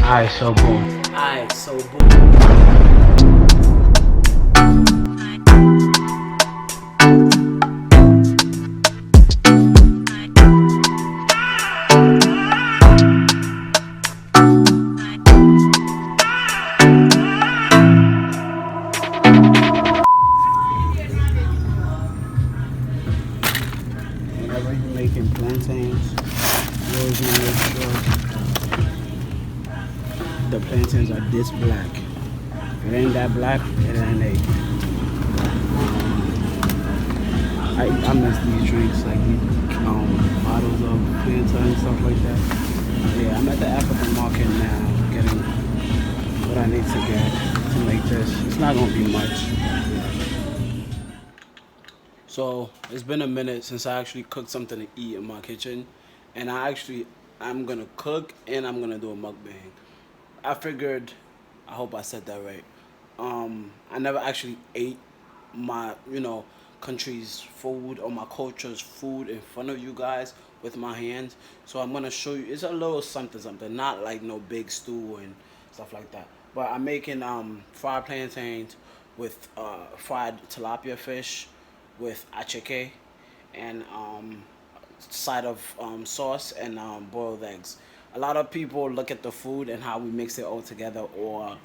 Alright, so boom. Alright, so boom. Whenever you're making plantains, you always want to make sure the plantains are this black. If it ain't that black, it ain't egg. I miss these drinks, like these bottles of Fanta and stuff like that. Yeah, I'm at the African market now, getting what I need to get to make this. It's not gonna be much. So it's been a minute since I actually cooked something to eat in my kitchen, and I'm gonna cook and I'm gonna do a mukbang. I figured, I hope I said that right. I never actually ate my country's food or my culture's food in front of you guys with my hands. So I'm gonna show you. It's a little something something, not like no big stew and stuff like that. But I'm making fried plantains with fried tilapia fish with achike and side of sauce and boiled eggs. A lot of people look at the food and how we mix it all together, or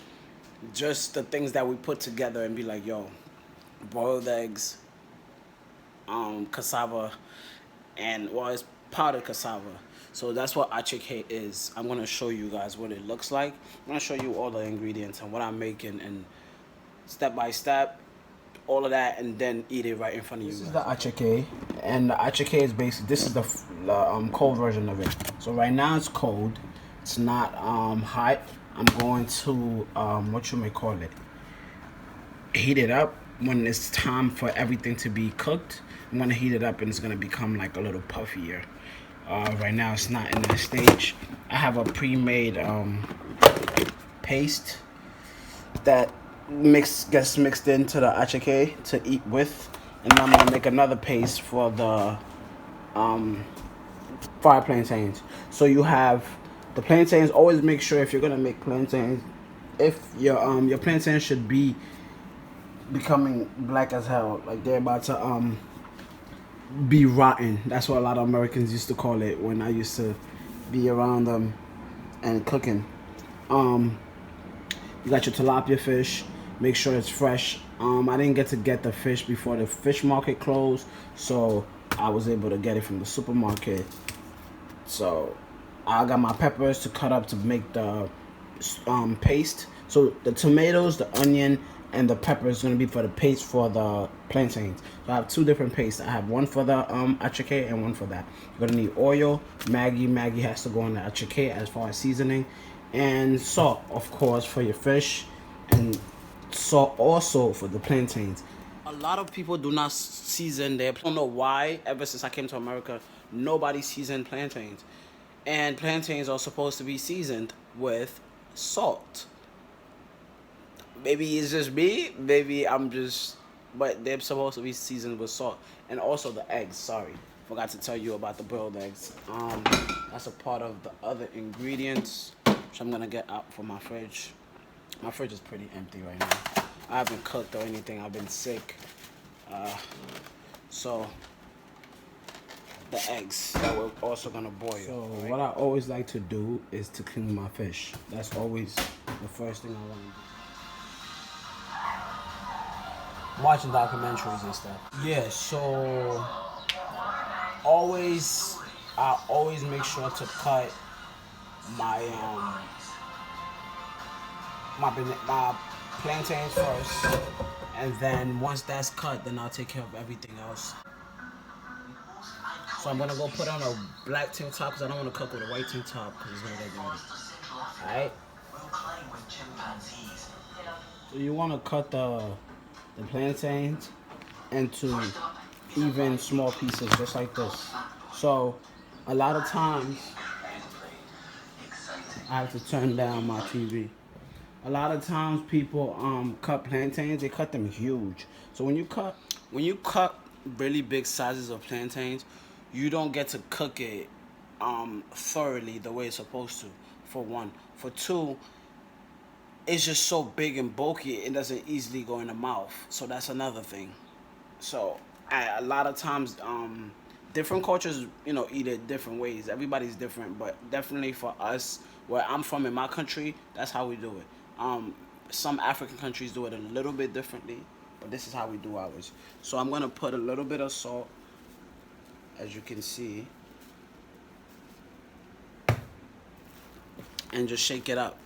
just the things that we put together and be like, yo, boiled eggs, cassava, and well, it's powdered cassava. So that's what achike is. I'm gonna show you guys what it looks like. I'm gonna show you all the ingredients and what I'm making, and step by step, all of that, and then eat it right in front of you. This is the achike, and the achike is basically, this is the cold version of it. So right now it's cold. It's not hot. I'm going to what you may call it, heat it up. When it's time for everything to be cooked, I'm gonna heat it up and it's gonna become like a little puffier. Right now it's not in that stage. I have a pre-made paste that gets mixed into the achike to eat with, and then I'm gonna make another paste for the fried plantains. So you have the plantains. Always make sure, if you're gonna make plantains, if your plantains should be becoming black as hell, like they're about to be rotten. That's what a lot of Americans used to call it when I used to be around them and cooking. You got your tilapia fish. Make sure it's fresh. I didn't get to get the fish before the fish market closed, so I was able to get it from the supermarket. So I got my peppers to cut up to make the paste. So the tomatoes, the onion, and the pepper is going to be for the paste for the plantains. So I have two different pastes. I have one for the achike and one for that. You're going to need oil, Maggi. Maggi has to go in the achike as far as seasoning, and salt, of course, for your fish, and salt also for the plantains. A lot of people do not season their. I don't know why. Ever since I came to America, nobody seasoned plantains, and plantains are supposed to be seasoned with salt. Maybe it's just me. Maybe I'm just. But they're supposed to be seasoned with salt, and also the eggs. Sorry, forgot to tell you about the boiled eggs. That's a part of the other ingredients, which I'm gonna get out from my fridge. My fridge is pretty empty right now. I haven't cooked or anything. I've been sick. So the eggs that we're also gonna boil. So right? What I always like to do is to clean my fish. That's always the first thing I want to do. Watching documentaries and stuff. Yeah, so I always make sure to cut my my plantains first, and then once that's cut, then I'll take care of everything else. So I'm gonna go put on a black tank top because I don't want to cook with a white tank top because it's gonna get dirty. Alright? So you want to cut the plantains into even small pieces, just like this. So a lot of times I have to turn down my TV. A lot of times people cut plantains, they cut them huge. So when you cut really big sizes of plantains, you don't get to cook it thoroughly the way it's supposed to. for one. For two, it's just so big and bulky, it doesn't easily go in the mouth. So that's another thing. So a lot of times, different cultures, eat it different ways. Everybody's different, but definitely for us, where I'm from in my country, that's how we do it. Some African countries do it a little bit differently, but this is how we do ours. So I'm gonna put a little bit of salt, as you can see, and just shake it up.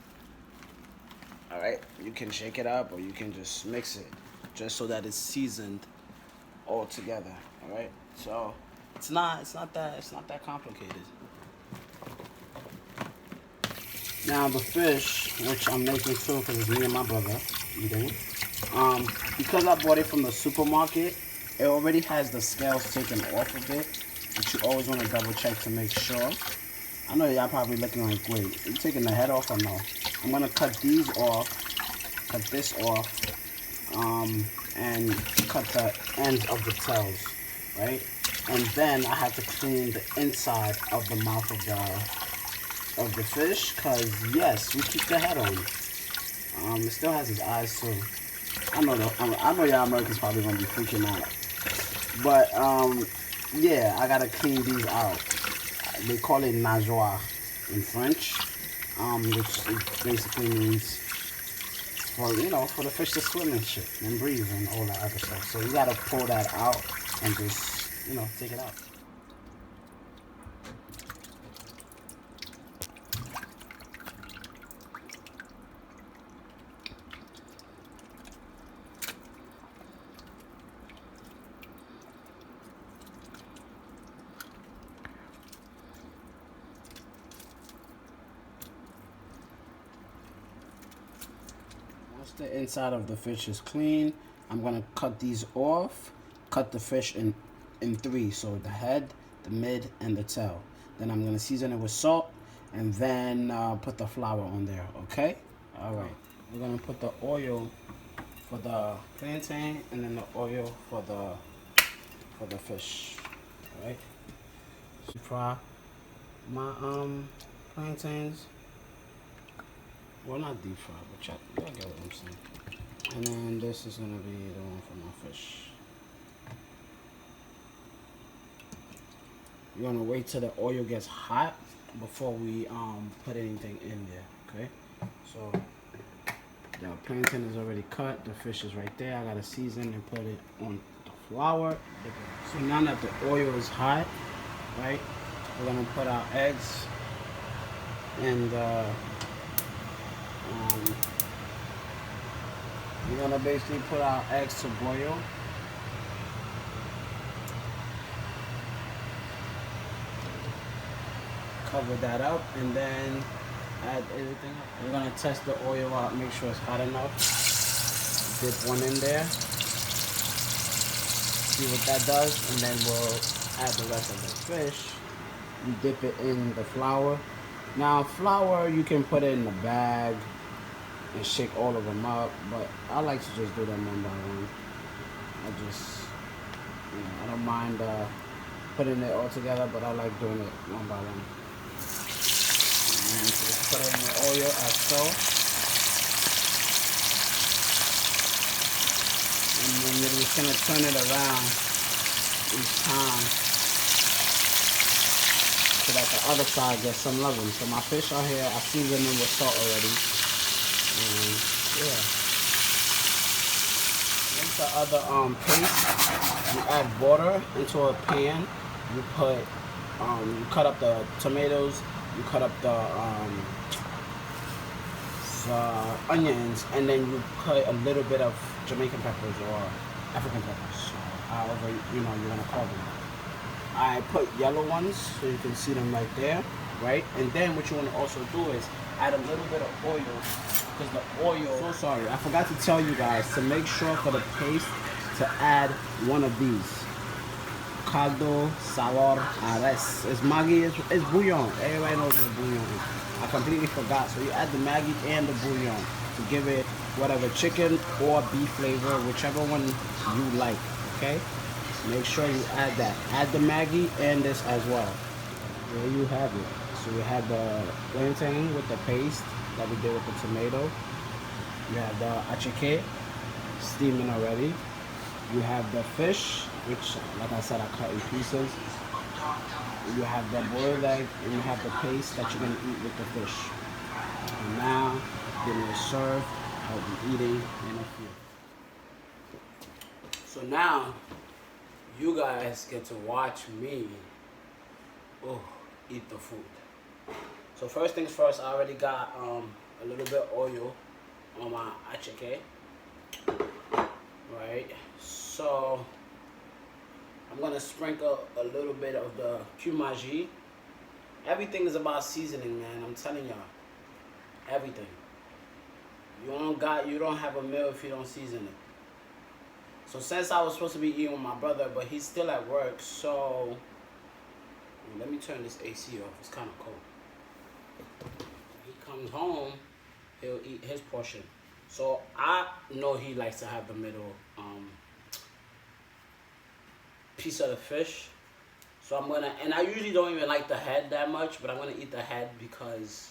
All right, you can shake it up, or you can just mix it, just so that it's seasoned all together. All right, so it's not that complicated. Now the fish, which I'm making too, because it's me and my brother eating. Because I bought it from the supermarket, it already has the scales taken off of it, but you always want to double check to make sure. I know y'all probably looking like, wait, you taking the head off or no? I'm gonna cut these off, cut this off, and cut the ends of the tails, right? And then I have to clean the inside of the mouth of the fish, cause yes, we keep the head on. It still has his eyes too. I know y'all Americans probably gonna be freaking out, but yeah, I gotta clean these out. They call it nageoire in French, which basically means for the fish to swim and shit and breathe and all that other stuff. So you gotta pull that out and just take it out. Once the inside of the fish is clean, I'm gonna cut these off. Cut the fish in three, so the head, the mid, and the tail. Then I'm gonna season it with salt, and then put the flour on there. Okay. All right. We're gonna put the oil for the plantain, and then the oil for the fish. All right. Fry my plantains. Well, not deep fry, but y'all get what I'm saying. And then this is gonna be the one for my fish. You're gonna wait till the oil gets hot before we put anything in there. Okay. So the plantain is already cut. The fish is right there. I gotta season and put it on the flour. So now that the oil is hot, right? We're gonna put our eggs and we're gonna basically put our eggs to boil. Cover that up and then add everything up. We're gonna test the oil out, make sure it's hot enough. Dip one in there. See what that does, and then we'll add the rest of the fish. You dip it in the flour. Now flour, you can put it in the bag and shake all of them up, but I like to just do them one by one. I don't mind putting it all together, but I like doing it one by one. And just put it in the oil as so. And then you're just gonna turn it around each time so that the other side gets some loving. So my fish are here, I seasoned them with salt already. And yeah. Make the other paste. You add water into a pan. You put you cut up the tomatoes. You cut up the onions, and then you put a little bit of Jamaican peppers or African peppers, however you're gonna call them. I put yellow ones so you can see them right there, right? And then what you want to also do is add a little bit of oil, because the oil. So sorry, I forgot to tell you guys to make sure for the paste to add one of these. Caldo, sabor, res. It's Maggi, it's bouillon. Everybody knows what bouillon is. I completely forgot. So you add the Maggi and the bouillon to give it whatever chicken or beef flavor, whichever one you like, okay? Make sure you add that. Add the Maggi and this as well. There you have it. So you have the plantain with the paste that we did with the tomato. You have the achike steaming already. You have the fish, which, like I said, I cut in pieces. You have the boiled egg, and you have the paste that you're gonna eat with the fish. And now, when it's served, I'll be eating in a few. So now, you guys get to watch me eat the food. So first things first, I already got a little bit of oil on my achike. Right, so I'm gonna sprinkle a little bit of the cumin. Everything is about seasoning, man. I'm telling y'all, everything. You don't have a meal if you don't season it. So since I was supposed to be eating with my brother, but he's still at work, so let me turn this AC off. It's kind of cold. When he comes home, he'll eat his portion. So I know he likes to have the middle piece of the fish. So I'm gonna, and I usually don't even like the head that much, but I'm gonna eat the head because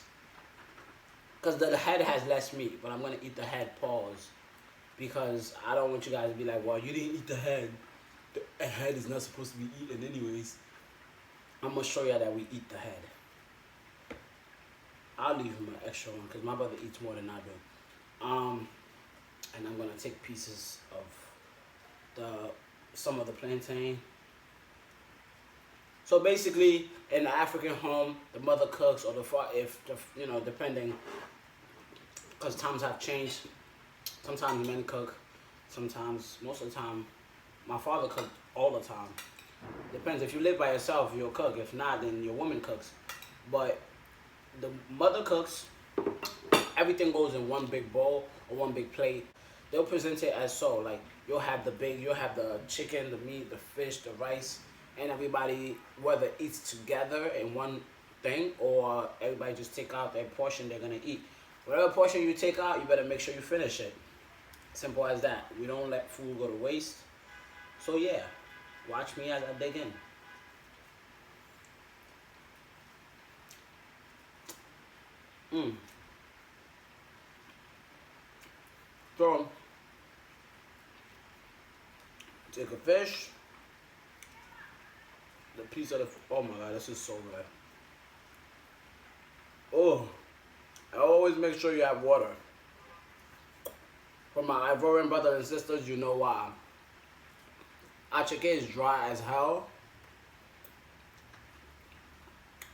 the head has less meat. But I'm gonna eat the head paws because I don't want you guys to be like, well, you didn't eat the head. The head is not supposed to be eaten anyways. I'm gonna show you that we eat the head. I'll leave him an extra one because my brother eats more than I do. And I'm gonna take pieces of some of the plantain. So basically, in the African home, the mother cooks, or depending, because times have changed. Sometimes men cook, sometimes, most of the time, my father cooked all the time. Depends. If you live by yourself, you'll cook. If not, then your woman cooks. But the mother cooks. Everything goes in one big bowl or one big plate. They'll present it as so, like you'll have the chicken, the meat, the fish, the rice, and everybody whether eats together in one thing or everybody just take out their portion they're gonna eat. Whatever portion you take out, you better make sure you finish it. Simple as that. We don't let food go to waste. So yeah, watch me as I dig in. So, take a fish, the piece of the, oh my god, this is so good. Oh, I always make sure you have water. For my Ivorian brothers and sisters, you know why. Achike is dry as hell.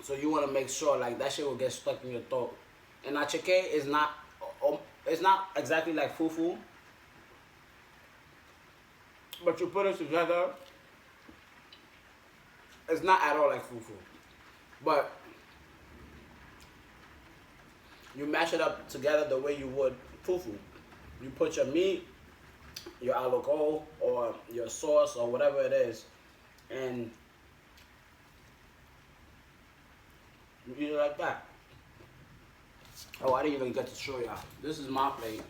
So you want to make sure like that shit will get stuck in your throat. And achike is not, it's not exactly like fufu. But you put it together, it's not at all like fufu. But you mash it up together the way you would fufu. You put your meat, your alcohol, or your sauce, or whatever it is, and you eat it like that. Oh, I didn't even get to show y'all. This is my plate.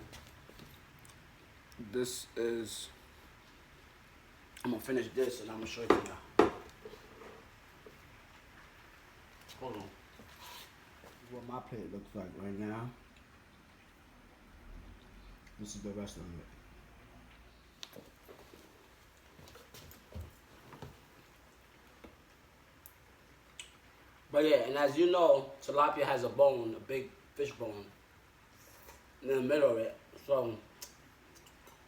This is, I'm gonna finish this and I'm gonna show it to y'all. Hold on. This is what my plate looks like right now. This is the rest of it. But yeah, and as you know, tilapia has a bone, a big fish bone in the middle of it. So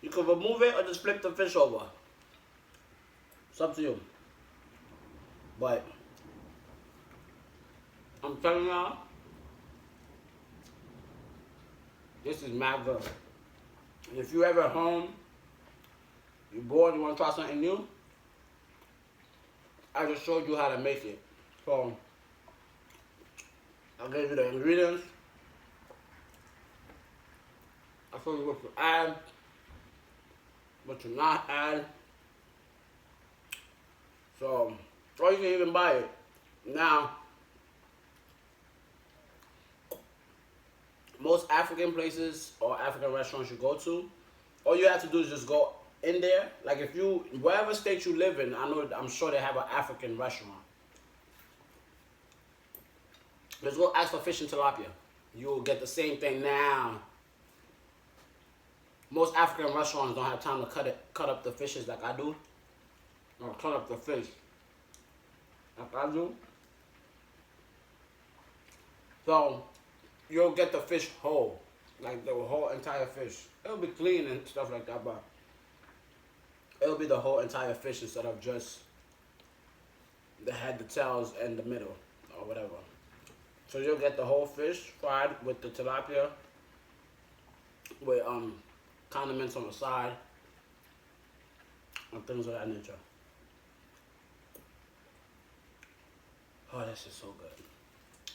you can remove it or just flip the fish over. It's up to you. But I'm telling y'all, this is mad good. And if you ever at home, you're bored, you want to try something new, I just showed you how to make it. So I gave you the ingredients. I showed you what to add, what to not add. So, or you can even buy it. Now, most African places or African restaurants you go to, all you have to do is just go in there. Like if you, wherever state you live in, I'm sure they have an African restaurant. Just go ask for fish and tilapia. You'll get the same thing now. Most African restaurants don't have time to cut up the fishes like I do. Or cut up the fish like I do. So you'll get the fish whole. Like the whole entire fish. It'll be clean and stuff like that, but it'll be the whole entire fish instead of just the head, the tails, and the middle, or whatever. So you'll get the whole fish fried with the tilapia, with condiments on the side, and things of that nature. Oh, this is so good.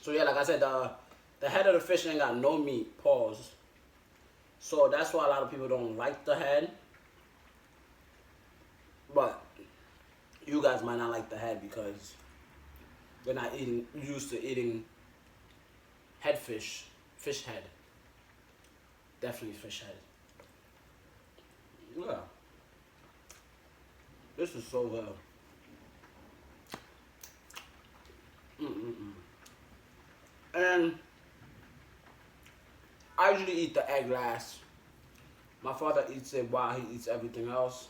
So yeah, like I said, the head of the fish ain't got no meat, pause. So that's why a lot of people don't like the head. But you guys might not like the head because they're not used to eating head fish head. Definitely fish head. Yeah. This is so good. And I usually eat the egg last. My father eats it while he eats everything else.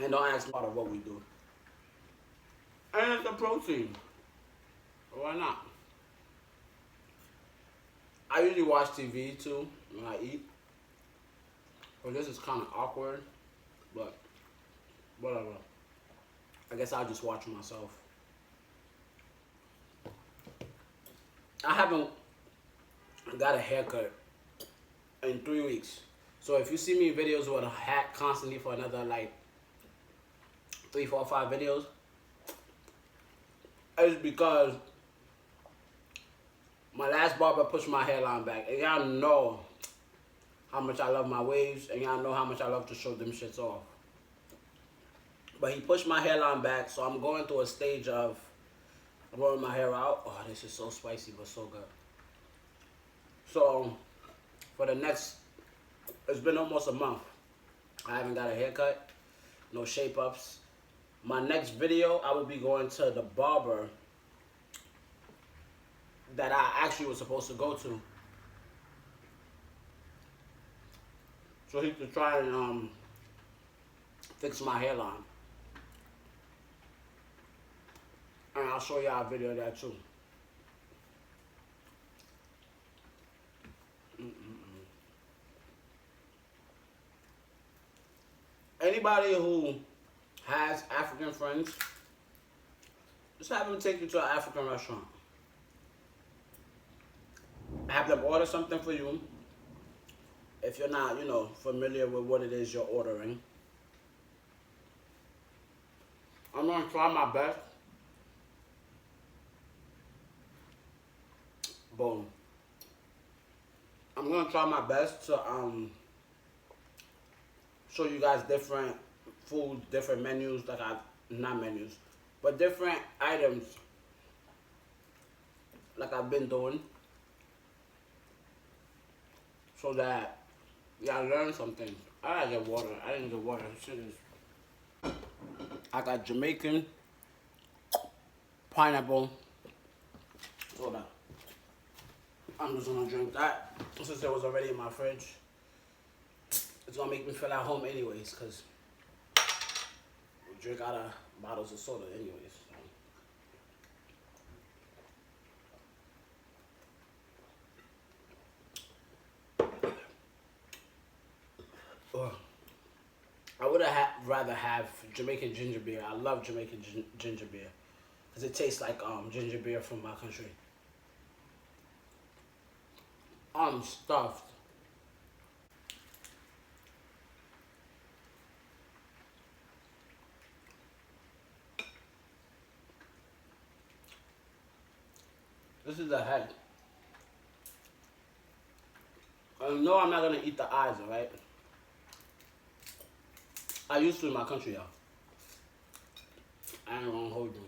And don't ask me about what we do. And it's a protein. Why not? I usually watch TV too when I eat. Well, this is kind of awkward, but whatever. I guess I'll just watch myself. I haven't got a haircut in 3 weeks. So if you see me in videos with a hat constantly for another like 3, 4, 5 videos, it's because my last barber pushed my hairline back. And y'all know how much I love my waves, and y'all know how much I love to show them shits off. But he pushed my hairline back, so I'm going through a stage of growing my hair out. Oh, this is so spicy, but so good. So, for the next, it's been almost a month. I haven't got a haircut, no shape-ups. My next video, I will be going to the barber that I actually was supposed to go to. So he could try and fix my hairline. And I'll show y'all a video of that too. Anybody who has African friends, just have them take you to an African restaurant. Have them order something for you. If you're not, familiar with what it is you're ordering. I'm gonna try my best. Boom. I'm gonna try my best to show you guys different foods, different menus, not menus, but different items like I've been doing, so that y'all learn something. I gotta get water. I didn't get water. Shit is. I got Jamaican pineapple. Hold on. I'm just gonna drink that since it was already in my fridge. It's gonna make me feel at home anyways, cause we drink out of bottles of soda anyways. I would have rather have Jamaican ginger beer. I love Jamaican ginger beer because it tastes like ginger beer from my country. I'm stuffed. This is the head. No, I'm not gonna eat the eyes, alright? I used to in my country, y'all. I ain't gonna hold you.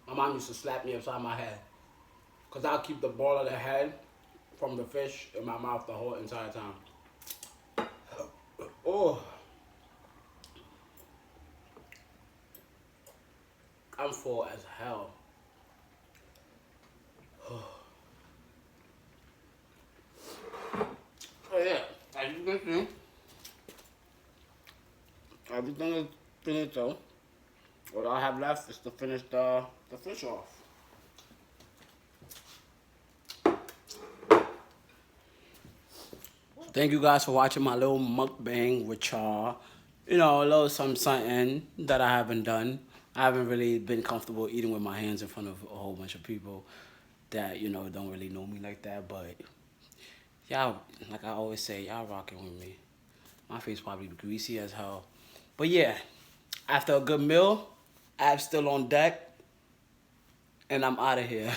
My mom used to slap me upside my head. Because I'll keep the ball of the head from the fish in my mouth the whole entire time. Oh. I'm full as hell. Oh yeah, as you can see, everything is finito. What I have left is to finish the fish off. Thank you guys for watching my little mukbang with y'all. You know, a little something that I haven't done. I haven't really been comfortable eating with my hands in front of a whole bunch of people that, you know, don't really know me like that. But y'all, like I always say, y'all rocking with me. My face probably greasy as hell. But yeah, after a good meal, abs still on deck, and I'm out of here.